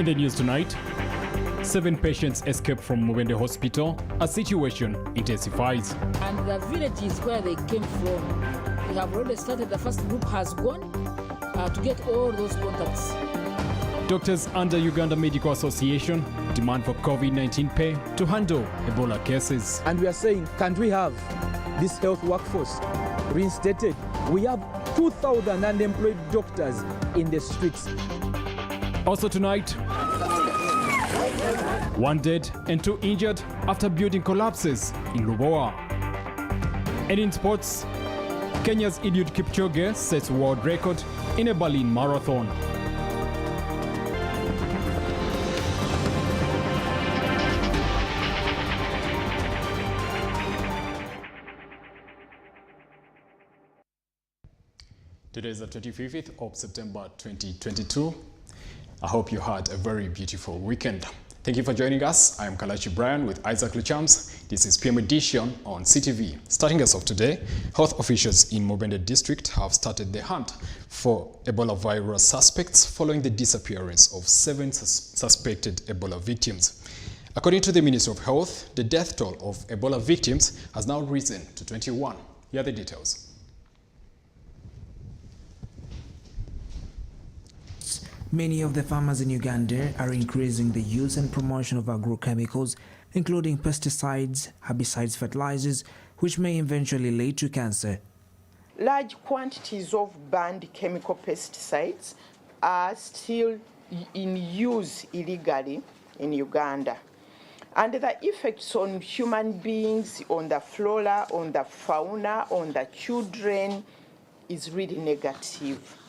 In the news tonight, 7 patients escaped from Mubende Hospital. A situation intensifies. And the villages where they came from, we have already started. The first group has gone to get all those contacts. Doctors under Uganda Medical Association demand for COVID-19 pay to handle Ebola cases. And we are saying, can't we have this health workforce reinstated? We have 2,000 unemployed doctors in the streets. Also tonight, 1 dead and 2 injured after building collapses in Lubowa. And in sports, Kenya's Eliud Kipchoge sets world record in a Berlin marathon. Today is the 25th of September 2022. I hope you had a very beautiful weekend. Thank you for joining us. I am Kalachi Brian with Isaac Luchams. This is PM Edition on CTV. Starting as of today, health officials in Mubende district have started the hunt for Ebola virus suspects following the disappearance of 7 suspected Ebola victims. According to the Ministry of Health, the death toll of Ebola victims has now risen to 21. Here are the details. Many of the farmers in Uganda are increasing the use and promotion of agrochemicals, including pesticides, herbicides, fertilizers, which may eventually lead to cancer. Large quantities of banned chemical pesticides are still in use illegally in Uganda. And the effects on human beings, on the flora, on the fauna, on the children is really negative.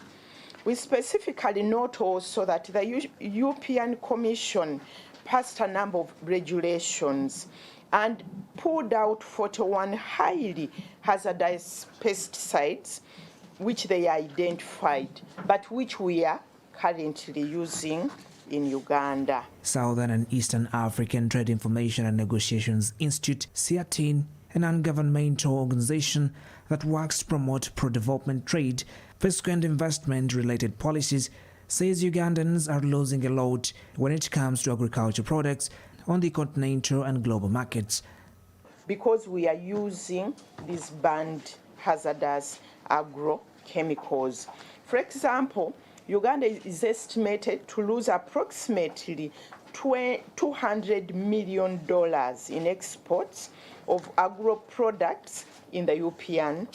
We specifically note also that the European Commission passed a number of regulations and pulled out 41 highly hazardous pesticides, which they identified, but which we are currently using in Uganda. Southern and Eastern African Trade Information and Negotiations Institute, CEATIN, a non-governmental organization that works to promote pro-development trade, fiscal and investment-related policies, says Ugandans are losing a lot when it comes to agriculture products on the continental and global markets. Because we are using these banned hazardous agrochemicals. For example, Uganda is estimated to lose approximately $200 million in exports of agro products in the European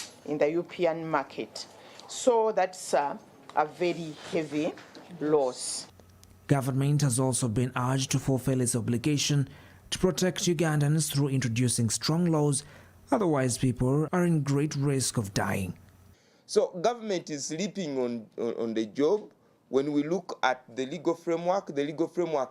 market. So that's a very heavy loss. Government has also been urged to fulfill its obligation to protect Ugandans through introducing strong laws, otherwise people are in great risk of dying. So government is sleeping on the job. When we look at the legal framework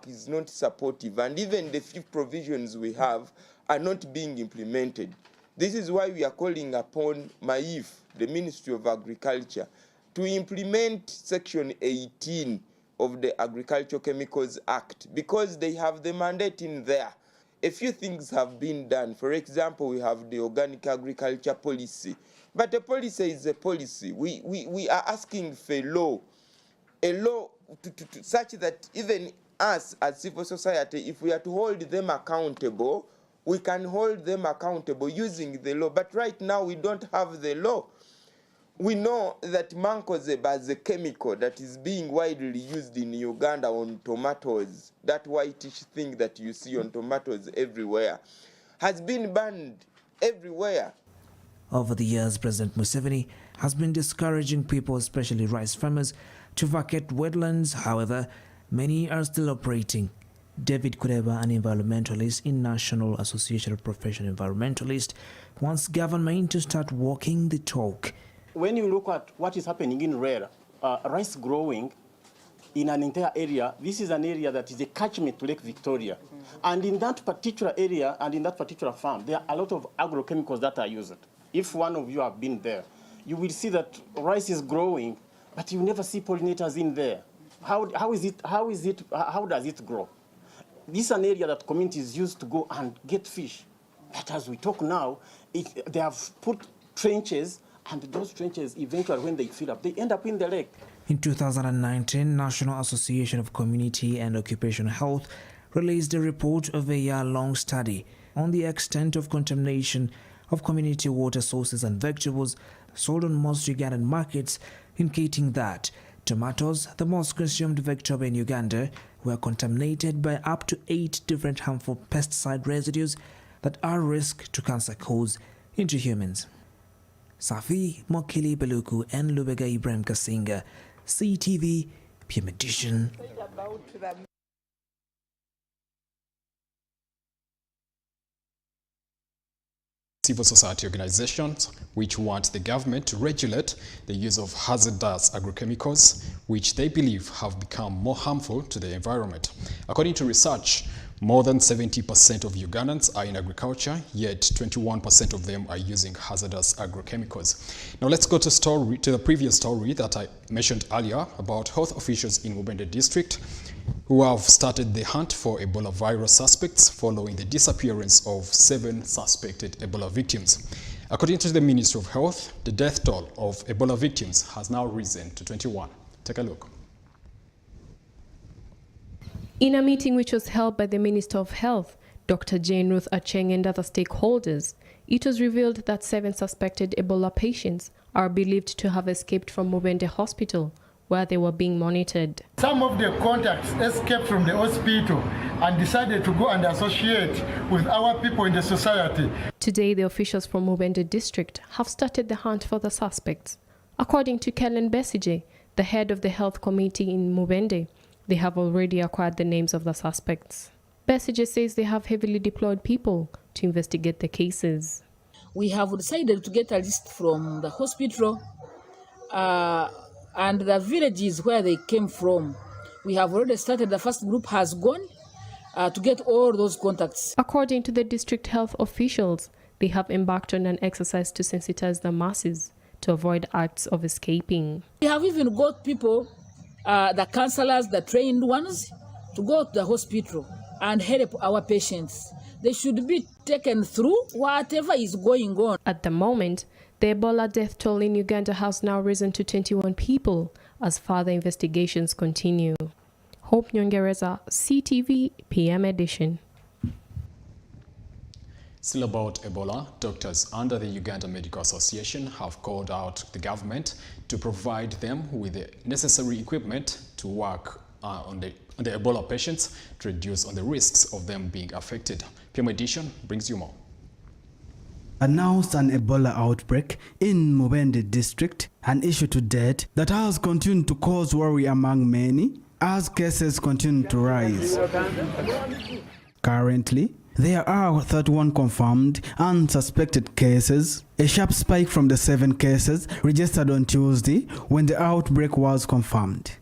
is not supportive, and even the few provisions we have are not being implemented. This is why we are calling upon MAIF, the Ministry of Agriculture, to implement Section 18 of the Agricultural Chemicals Act, because they have the mandate in there. A few things have been done. For example, we have the organic agriculture policy. But a policy is a policy. We are asking for a law to such that even us as civil society, if we are to hold them accountable, we can hold them accountable using the law. But right now we don't have the law. We know that mancozeb is a chemical that is being widely used in Uganda on tomatoes. That whitish thing that you see on tomatoes everywhere has been banned everywhere. Over the years, President Museveni has been discouraging people, especially rice farmers, to vacate wetlands. However, many are still operating. David Kureba, an environmentalist in National Association of Professional Environmentalists, wants government to start walking the talk. When you look at what is happening in Rera, rice growing in an entire area, this is an area that is a catchment to Lake Victoria. And in that particular area and in that particular farm, there are a lot of agrochemicals that are used. If one of you have been there, you will see that rice is growing, but you never see pollinators in there. How does it grow? This is an area that communities used to go and get fish. But as we talk now, they have put trenches, and those trenches eventually, when they fill up, they end up in the lake. In 2019, National Association of Community and Occupational Health released a report of a year-long study on the extent of contamination of community water sources and vegetables sold on most Ugandan markets, indicating that tomatoes, the most consumed vegetable in Uganda, were contaminated by up to 8 different harmful pesticide residues that are risk to cancer cause into humans. Safi Mokili Beluku and Lubega Ibrahim Kasinga, CTV, PM Edition. Civil society organizations which want the government to regulate the use of hazardous agrochemicals, which they believe have become more harmful to the environment. According to research, more than 70% of Ugandans are in agriculture, yet 21% of them are using hazardous agrochemicals. Now let's go to the previous story that I mentioned earlier about health officials in Mubende district who have started the hunt for Ebola virus suspects following the disappearance of 7 suspected Ebola victims. According to the Ministry of Health, the death toll of Ebola victims has now risen to 21. Take a look. In a meeting which was held by the Minister of Health, Dr. Jane Ruth Acheng and other stakeholders, it was revealed that 7 suspected Ebola patients are believed to have escaped from Mubende Hospital, where they were being monitored. Some of the contacts escaped from the hospital and decided to go and associate with our people in the society. Today, the officials from Mubende district have started the hunt for the suspects. According to Kellen Besige, the head of the health committee in Mubende, they have already acquired the names of the suspects. Besige says they have heavily deployed people to investigate the cases. We have decided to get a list from the hospital and the villages where they came from. We have already started, the first group has gone to get all those contacts. According to the district health officials, they have embarked on an exercise to sensitize the masses to avoid acts of escaping. We have even got people, the counselors, the trained ones, to go to the hospital and help our patients. They should be taken through whatever is going on. At the moment, the Ebola death toll in Uganda has now risen to 21 people as further investigations continue. Hope Nyongereza, CTV, PM Edition. Still about Ebola, doctors under the Uganda Medical Association have called out the government to provide them with the necessary equipment to work on the Ebola patients to reduce on the risks of them being affected. PM Edition brings you more. Announced an Ebola outbreak in Mubende district, an issue to date that has continued to cause worry among many as cases continue to rise. Currently, there are 31 confirmed and suspected cases, a sharp spike from the 7 cases registered on Tuesday when the outbreak was confirmed.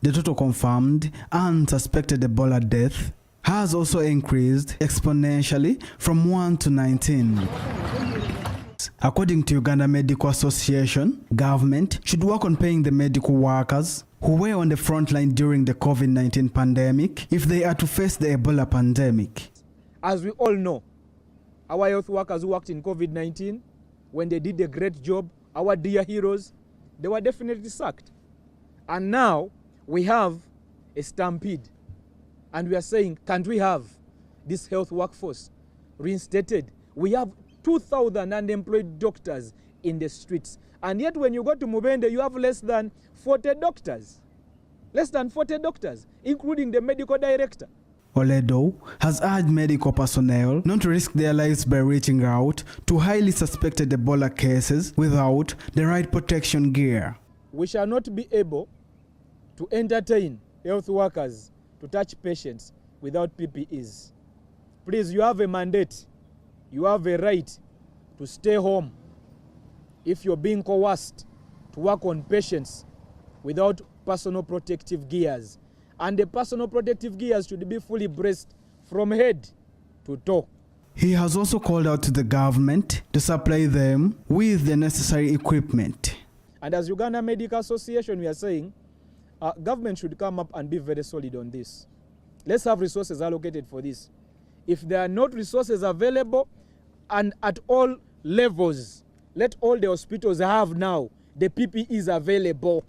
The total confirmed and suspected Ebola death has also increased exponentially from 1 to 19. According to Uganda Medical Association, government should work on paying the medical workers who were on the front line during the COVID-19 pandemic if they are to face the Ebola pandemic. As we all know, our health workers who worked in COVID-19, when they did a great job, our dear heroes, they were definitely sacked. And now we have a stampede. And we are saying, can't we have this health workforce reinstated? We have 2,000 unemployed doctors in the streets. And yet when you go to Mubende, you have less than 40 doctors. Less than 40 doctors, including the medical director. Oledo has urged medical personnel not to risk their lives by reaching out to highly suspected Ebola cases without the right protection gear. We shall not be able to entertain health workers to touch patients without PPEs. Please, you have a mandate. You have a right to stay home if you're being coerced to work on patients without personal protective gears. And the personal protective gears should be fully braced from head to toe. He has also called out to the government to supply them with the necessary equipment. And as Uganda Medical Association, we are saying, government should come up and be very solid on this. Let's have resources allocated for this. If there are not resources available and at all levels, let all the hospitals have now the PPEs available.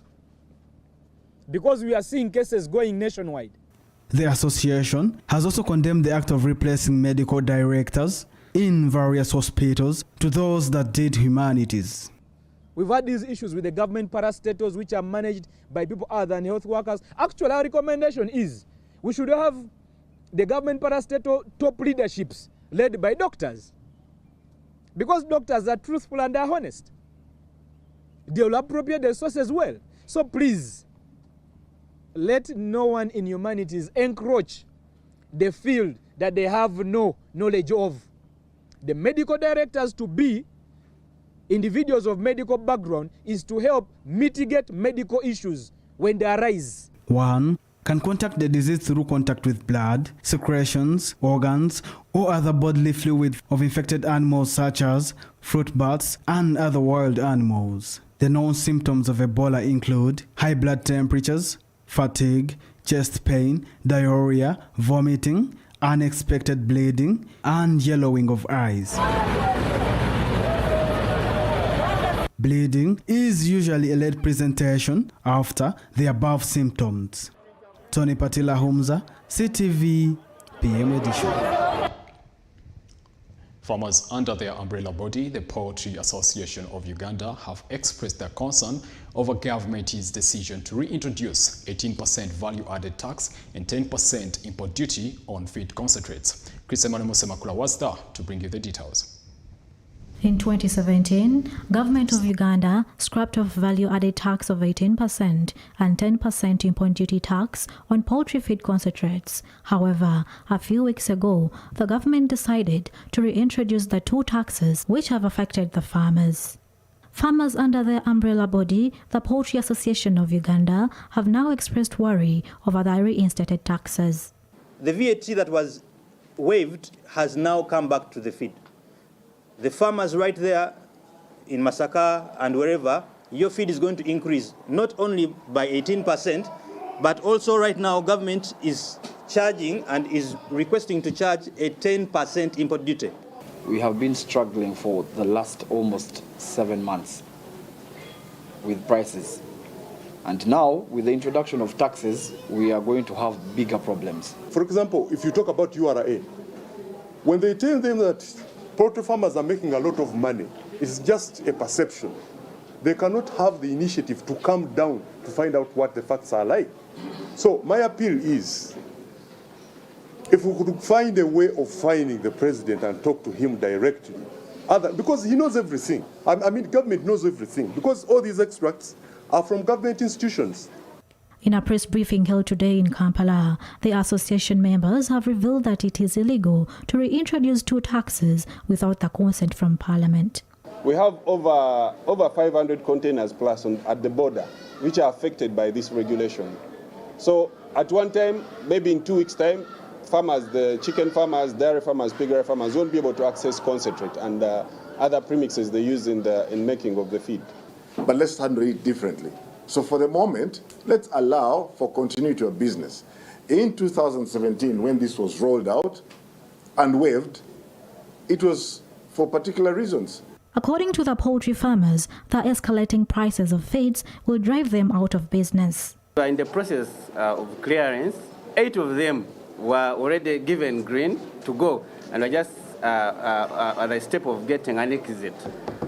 because we are seeing cases going nationwide. The association has also condemned the act of replacing medical directors in various hospitals to those that did humanities. We've had these issues with the government parastatals which are managed by people other than health workers. Actually, our recommendation is we should have the government parastatal top leaderships led by doctors, because doctors are truthful and are honest. They will appropriate the sources well. So please, let no one in humanities encroach the field that they have no knowledge of. The medical directors to be individuals of medical background is to help mitigate medical issues when they arise. 1. Can contact the disease through contact with blood, secretions, organs, or other bodily fluid of infected animals such as fruit bats and other wild animals. The known symptoms of Ebola include high blood temperatures, fatigue, chest pain, diarrhea, vomiting, unexpected bleeding, and yellowing of eyes. Bleeding is usually a late presentation after the above symptoms. Tony Patila Humza, CTV, PM edition. Farmers under their umbrella body, the Poultry Association of Uganda, have expressed their concern over government's decision to reintroduce 18% value-added tax and 10% import duty on feed concentrates. Chris Emmanuel Musemakula was there to bring you the details. In 2017, Government of Uganda scrapped off value-added tax of 18% and 10% import duty tax on poultry feed concentrates. However, a few weeks ago, the government decided to reintroduce the two taxes which have affected the farmers. Farmers under their umbrella body, the Poultry Association of Uganda, have now expressed worry over the reinstated taxes. The VAT that was waived has now come back to the feed. The farmers right there in Masaka and wherever, your feed is going to increase not only by 18%, but also right now government is charging and is requesting to charge a 10% import duty. We have been struggling for the last almost 7 months with prices. And now, with the introduction of taxes, we are going to have bigger problems. For example, if you talk about URA, when they tell them that poultry farmers are making a lot of money, it's just a perception. They cannot have the initiative to come down to find out what the facts are like. So my appeal is, if we could find a way of finding the president and talk to him directly, because he knows everything. I mean, government knows everything, because all these extracts are from government institutions. In a press briefing held today in Kampala, the association members have revealed that it is illegal to reintroduce two taxes without the consent from Parliament. We have over 500 containers plus at the border, which are affected by this regulation. So at one time, maybe in 2 weeks' time, farmers, the chicken farmers, dairy farmers, piggery farmers won't be able to access concentrate and other premixes they use in making of the feed. But let's handle it differently. So for the moment, let's allow for continuity of business. In 2017, when this was rolled out and waived, it was for particular reasons. According to the poultry farmers, the escalating prices of feeds will drive them out of business. In the process of clearance, 8 of them were already given green to go, and we're just at the step of getting an exit.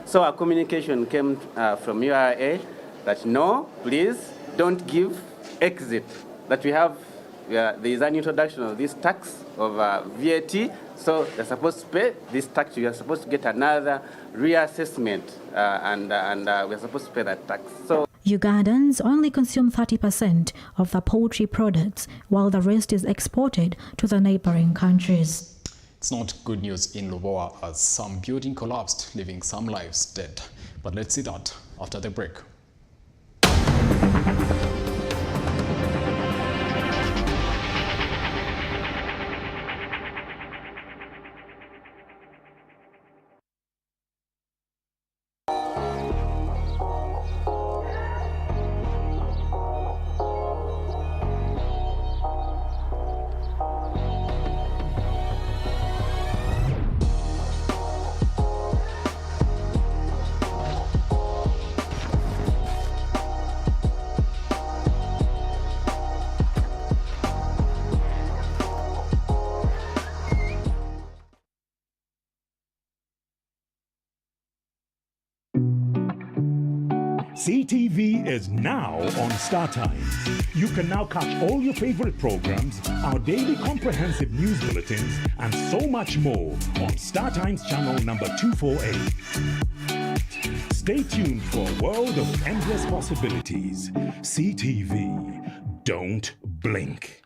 So a communication came from URA that no, please don't give exit. That there is an introduction of this tax of VAT, so they're supposed to pay this tax. You are supposed to get another reassessment, and we're supposed to pay that tax. So Ugandans only consume 30% of the poultry products, while the rest is exported to the neighboring countries. It's not good news in Lubowa as some building collapsed, leaving some lives dead. But let's see that after the break. CTV is now on StarTimes. You can now catch all your favorite programs, our daily comprehensive news bulletins, and so much more on StarTimes channel number 248. Stay tuned for a world of endless possibilities. CTV. Don't blink.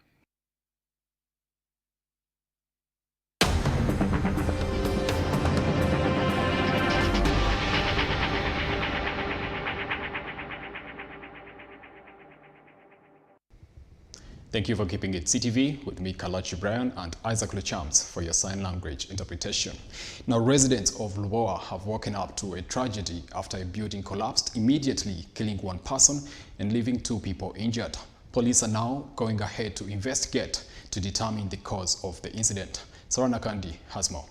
Thank you for keeping it CTV with me, Kalachi Brian, and Isaac Luchams for your sign language interpretation. Now, residents of Lubowa have woken up to a tragedy after a building collapsed, immediately killing one person and leaving 2 people injured. Police are now going ahead to investigate to determine the cause of the incident. Sarah Nakandi has more.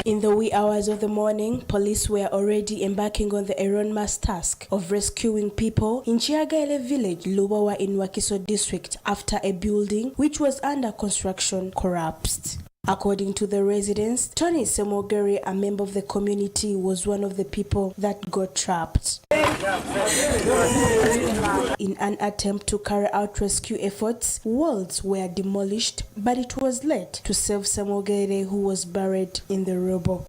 In the wee hours of the morning, police were already embarking on the erroneous task of rescuing people in Chiagaile village, Lubowa in Wakiso district, after a building which was under construction collapsed. According to the residents, Tony Semogeri, a member of the community, was one of the people that got trapped. In an attempt to carry out rescue efforts, walls were demolished, but it was late to save Semogeri, who was buried in the rubble.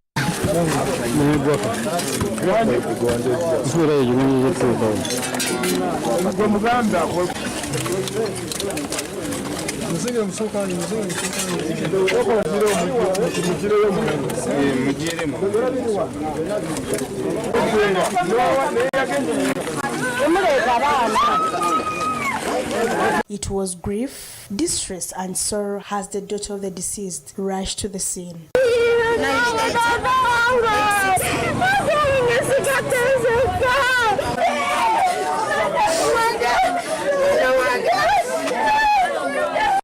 It was grief, distress, and sorrow as the daughter of the deceased rushed to the scene.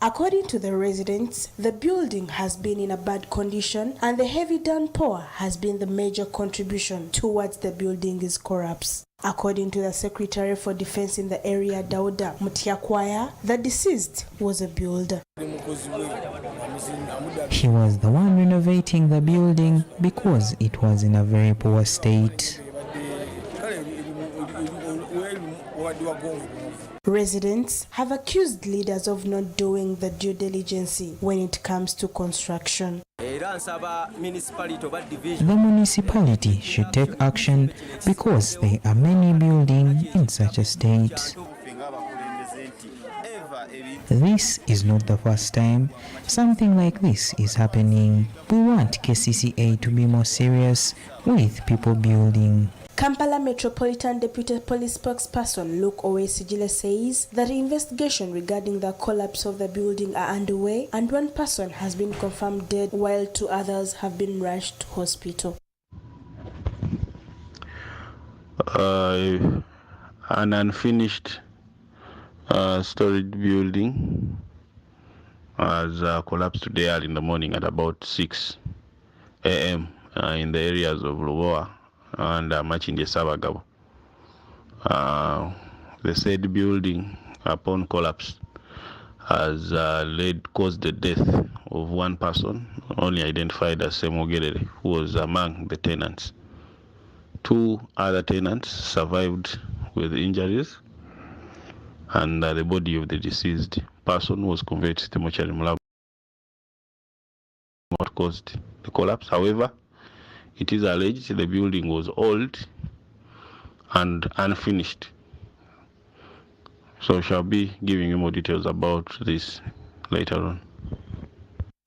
According to the residents, the building has been in a bad condition and the heavy downpour has been the major contribution towards the building's collapse. According to the Secretary for Defense in the area, Dauda Mutiakwaya, the deceased was a builder. He was the one renovating the building because it was in a very poor state. Residents have accused leaders of not doing the due diligence when it comes to construction. The municipality should take action because there are many buildings in such a state. This is not the first time something like this is happening. We want KCCA to be more serious with people building. Kampala Metropolitan Deputy Police Spokesperson Luke Owesigile says that the investigation regarding the collapse of the building are underway and one person has been confirmed dead while 2 others have been rushed to hospital. An unfinished storage building has collapsed today early in the morning at about 6 a.m. In the areas of Lubowa and Machinde Sabagabo. The said building, upon collapse, has caused the death of one person, only identified as Semogere, who was among the tenants. 2 other tenants survived with injuries, and the body of the deceased person was conveyed to the mortuary. What caused the collapse? However, it is alleged the building was old and unfinished. So shall be giving you more details about this later on.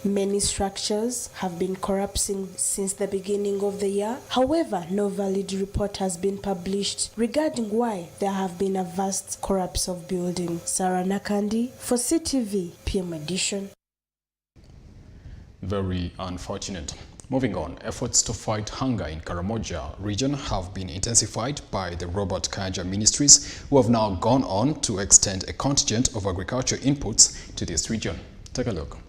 Many structures have been collapsing since the beginning of the year. However, no valid report has been published regarding why there have been a vast collapse of buildings. Sarah Nakandi for CTV PM Edition. Very unfortunate. Moving on, efforts to fight hunger in Karamoja region have been intensified by the Robert Kayanja ministries, who have now gone on to extend a contingent of agricultural inputs to this region. Take a look.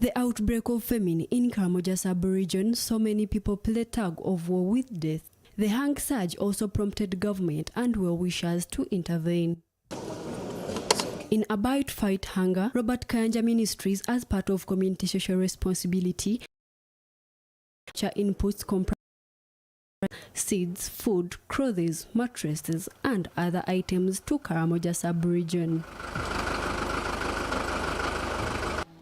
The outbreak of famine in Karamoja sub-region saw many people play tug of war with death. The hunger surge also prompted government and well-wishers to intervene. In About Fight Hunger, Robert Kayanja Ministries, as part of community social responsibility, inputs comprise seeds, food, clothes, mattresses, and other items to Karamoja sub-region.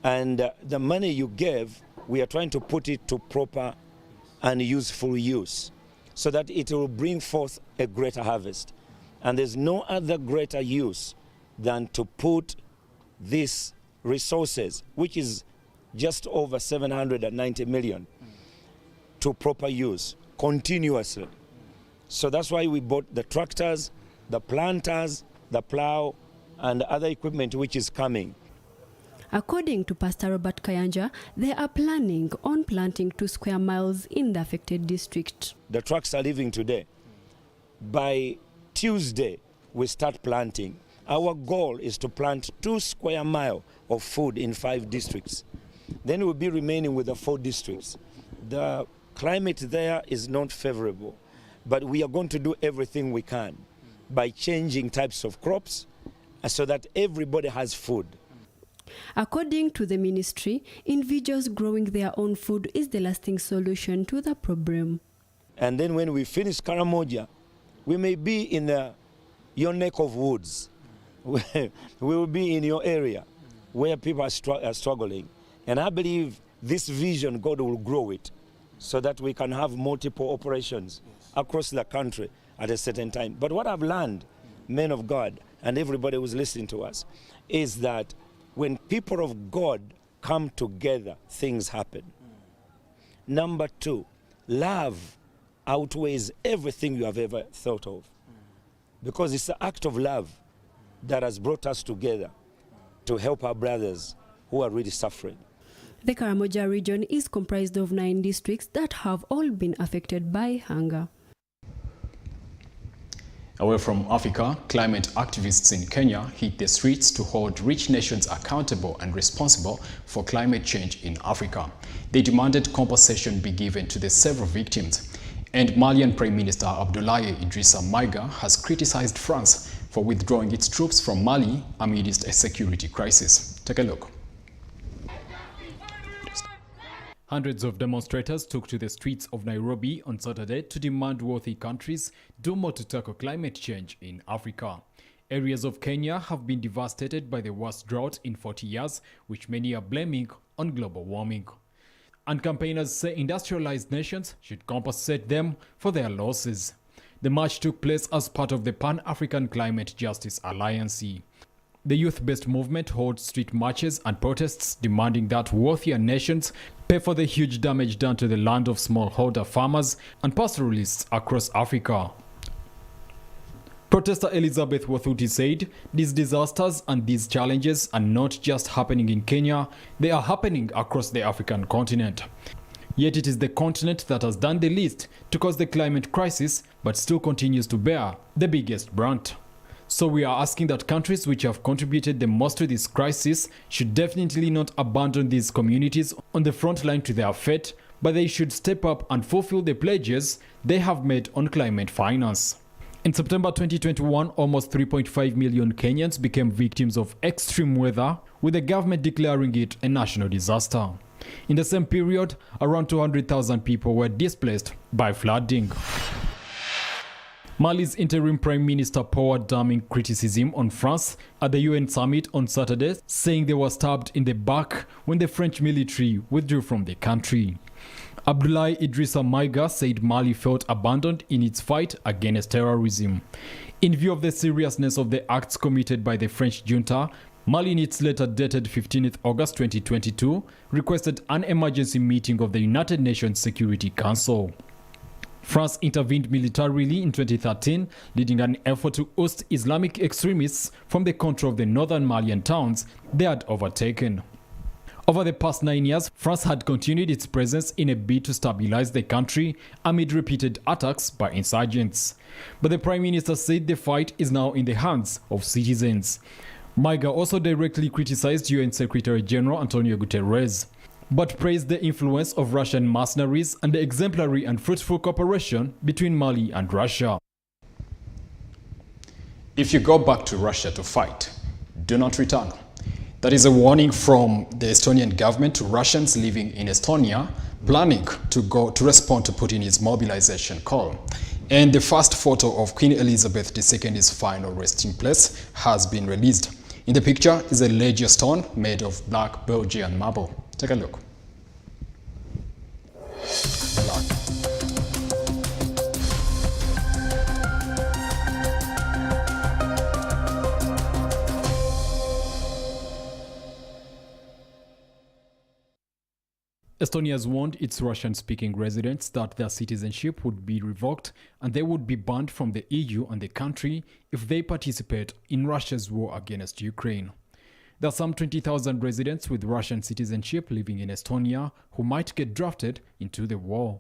And the money you gave, we are trying to put it to proper and useful use so that it will bring forth a greater harvest. And there's no other greater use than to put these resources, which is just over 790 million, to proper use continuously. So that's why we bought the tractors, the planters, the plow, and other equipment which is coming. According to Pastor Robert Kayanja, they are planning on planting 2 square miles in the affected district. The trucks are leaving today. By Tuesday, we start planting. Our goal is to plant 2 square miles of food in 5 districts. Then we'll be remaining with the 4 districts. The climate there is not favorable, but we are going to do everything we can by changing types of crops so that everybody has food. According to the ministry, individuals growing their own food is the lasting solution to the problem. And then when we finish Karamoja, we may be in your neck of woods. We will be in your area where people are struggling. And I believe this vision, God will grow it so that we can have multiple operations across the country at a certain time. But what I've learned, men of God, and everybody who's listening to us, is that when people of God come together, things happen. Number 2, love outweighs everything you have ever thought of. Because it's the act of love that has brought us together to help our brothers who are really suffering. The Karamoja region is comprised of 9 districts that have all been affected by hunger. Away from Africa, climate activists in Kenya hit the streets to hold rich nations accountable and responsible for climate change in Africa. They demanded compensation be given to the several victims. And Malian Prime Minister Abdoulaye Idrissa Maiga has criticized France for withdrawing its troops from Mali amidst a security crisis. Take a look. Hundreds of demonstrators took to the streets of Nairobi on Saturday to demand wealthy countries do more to tackle climate change in Africa. Areas of Kenya have been devastated by the worst drought in 40 years, which many are blaming on global warming. And campaigners say industrialized nations should compensate them for their losses. The march took place as part of the Pan-African Climate Justice Alliance. The youth-based movement holds street marches and protests demanding that wealthier nations pay for the huge damage done to the land of smallholder farmers and pastoralists across Africa. Protester Elizabeth Wathuti said these disasters and these challenges are not just happening in Kenya, they are happening across the African continent. Yet it is the continent that has done the least to cause the climate crisis but still continues to bear the biggest brunt. So we are asking that countries which have contributed the most to this crisis should definitely not abandon these communities on the front line to their fate, but they should step up and fulfill the pledges they have made on climate finance. In September 2021, almost 3.5 million Kenyans became victims of extreme weather, with the government declaring it a national disaster. In the same period, around 200,000 people were displaced by flooding. Mali's interim Prime Minister poured damning criticism on France at the UN summit on Saturday, saying they were stabbed in the back when the French military withdrew from the country. Abdoulaye Idrissa Maiga said Mali felt abandoned in its fight against terrorism. In view of the seriousness of the acts committed by the French junta, Mali in its letter dated 15th August 2022 requested an emergency meeting of the United Nations Security Council. France intervened militarily in 2013, leading an effort to oust Islamic extremists from the control of the northern Malian towns they had overtaken. Over the past 9 years, France had continued its presence in a bid to stabilize the country amid repeated attacks by insurgents. But the Prime Minister said the fight is now in the hands of citizens. Maiga also directly criticized UN Secretary General Antonio Guterres, but praised the influence of Russian mercenaries and the exemplary and fruitful cooperation between Mali and Russia. If you go back to Russia to fight, do not return. That is a warning from the Estonian government to Russians living in Estonia planning to respond to Putin's mobilization call. And the first photo of Queen Elizabeth II's final resting place has been released. In the picture is a ledger stone made of black Belgian marble. Take a look. Estonia has warned its Russian-speaking residents that their citizenship would be revoked and they would be banned from the EU and the country if they participate in Russia's war against Ukraine. There are some 20,000 residents with Russian citizenship living in Estonia who might get drafted into the war.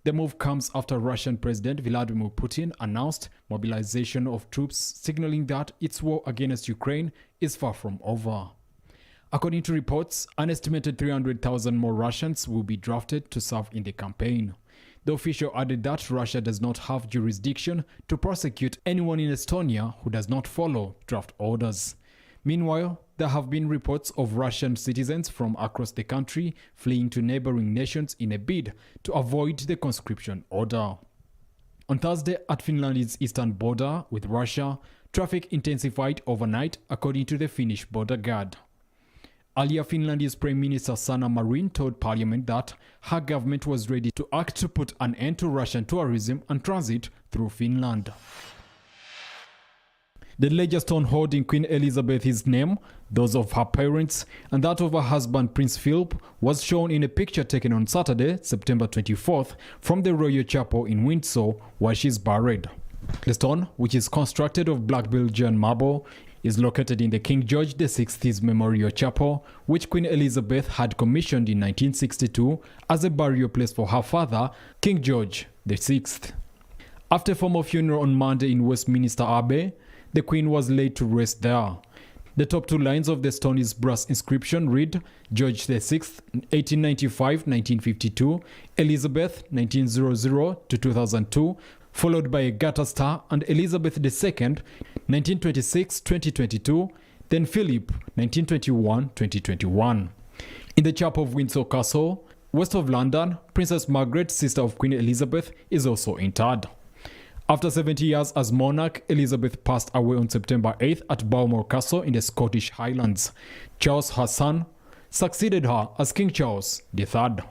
The move comes after Russian President Vladimir Putin announced mobilization of troops, signaling that its war against Ukraine is far from over. According to reports, an estimated 300,000 more Russians will be drafted to serve in the campaign. The official added that Russia does not have jurisdiction to prosecute anyone in Estonia who does not follow draft orders. Meanwhile, there have been reports of Russian citizens from across the country fleeing to neighboring nations in a bid to avoid the conscription order. On Thursday, at Finland's eastern border with Russia, traffic intensified overnight, according to the Finnish border guard. Earlier, Finland's Prime Minister Sanna Marin told Parliament that her government was ready to act to put an end to Russian tourism and transit through Finland. The ledger stone holding Queen Elizabeth's name, those of her parents, and that of her husband Prince Philip was shown in a picture taken on Saturday, September 24th, from the Royal Chapel in Windsor, where she is buried. The stone, which is constructed of black Belgian marble, is located in the King George VI's Memorial Chapel, which Queen Elizabeth had commissioned in 1962 as a burial place for her father, King George VI. After a formal funeral on Monday in Westminster Abbey, the Queen was laid to rest there. The top two lines of the stone's brass inscription read George VI, 1895-1952, Elizabeth, 1900-2002, followed by a garter star, and Elizabeth II, 1926-2022, then Philip, 1921-2021. In the chapel of Windsor Castle, west of London, Princess Margaret, sister of Queen Elizabeth, is also interred. After 70 years as monarch, Elizabeth passed away on September 8th at Balmoral Castle in the Scottish Highlands. Charles, her son, succeeded her as King Charles III.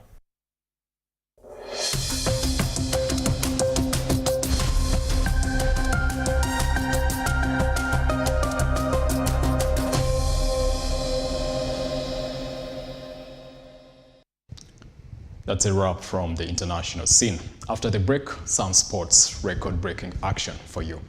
That's a wrap from the international scene. After the break, some sports record-breaking action for you.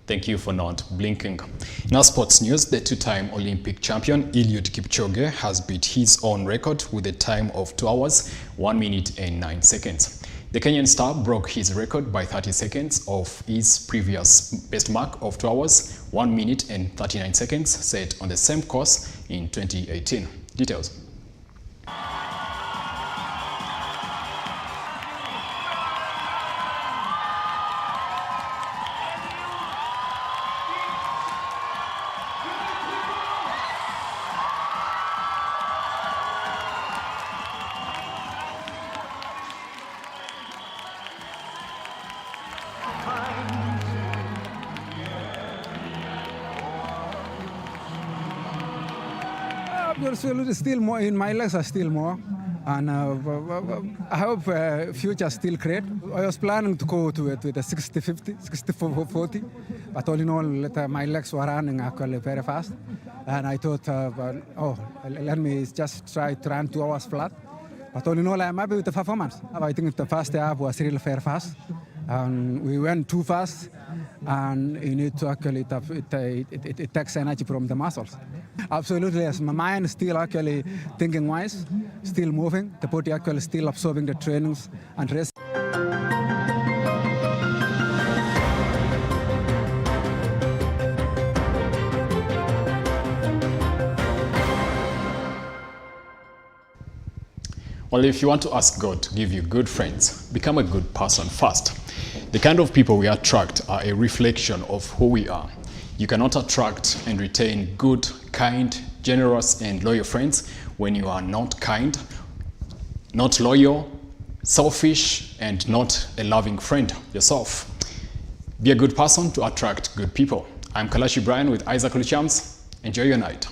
Thank you for not blinking. In our sports news, the two-time Olympic champion Eliud Kipchoge has beat his own record with a time of 2 hours, 1 minute and 9 seconds. The Kenyan star broke his record by 30 seconds of his previous best mark of 2 hours, 1 minute and 39 seconds set on the same course in 2018. Details. Absolutely, still more in my legs are still more, and I hope future still great. I was planning to go to it with a 60-50, 60-40, but all in all, my legs were running actually very fast, and I thought, let me just try to run 2 hours flat. But all in all, I'm happy with the performance. I think the first half was really very fast. We went too fast, and you need to actually, it takes energy from the muscles. Absolutely, yes. My mind is still actually thinking wise, still moving. The body actually still absorbing the trainings and rest. Well, if you want to ask God to give you good friends, become a good person first. The kind of people we attract are a reflection of who we are. You cannot attract and retain good, kind, generous, and loyal friends when you are not kind, not loyal, selfish, and not a loving friend yourself. Be a good person to attract good people. I'm Kalachi Brian with Isaac Luchams. Enjoy your night.